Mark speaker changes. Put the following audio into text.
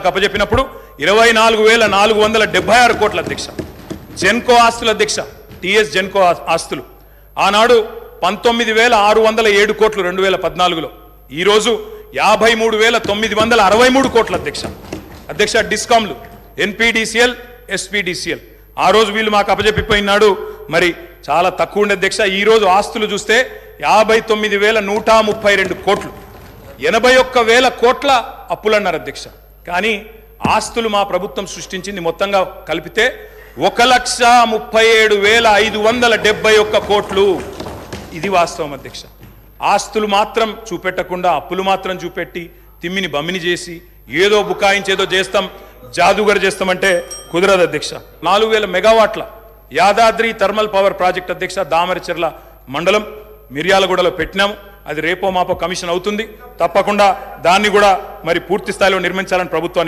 Speaker 1: అప్పజెప్పినప్పుడు 24,476 కోట్ల అధ్యక్ష. జెన్కో ఆస్తుల అధ్యక్ష, టిఎస్ జెన్కో ఆస్తులు ఆనాడు 19,607 కోట్లు 2014లో, ఈరోజు 53,963 కోట్ల అధ్యక్ష. అధ్యక్ష డిస్కామ్లు ఎన్పిడిసిఎల్, ఎస్పిడిసిఎల్ ఆ రోజు వీళ్ళు మాకు అప్పజెప్పిపోయినాడు, మరి చాలా తక్కువ ఉండే అధ్యక్ష. ఈరోజు ఆస్తులు చూస్తే 59,132 కోట్లు, 81,000 కోట్ల అప్పులు అన్నారు అధ్యక్ష. కానీ ఆస్తులు మా ప్రభుత్వం సృష్టించింది మొత్తంగా కలిపితే 1,37,571 కోట్లు. ఇది వాస్తవం అధ్యక్ష. ఆస్తులు మాత్రం చూపెట్టకుండా అప్పులు మాత్రం చూపెట్టి తిమ్మిని బమ్మిని చేసి ఏదో బుకాయించేదో చేస్తాం, జాదుగర్ చేస్తామంటే కుదరదు అధ్యక్ష. 4,000 మెగావాట్ల యాదాద్రి థర్మల్ పవర్ ప్రాజెక్ట్ అధ్యక్ష, దామరచెర్ల మండలం మిర్యాలగూడలో పెట్టినాము. అది రేపో మాపో కమిషన్ అవుతుంది. తప్పకుండా దాన్ని కూడా మరి పూర్తి స్థాయిలో నిర్మించాలని ప్రభుత్వాన్ని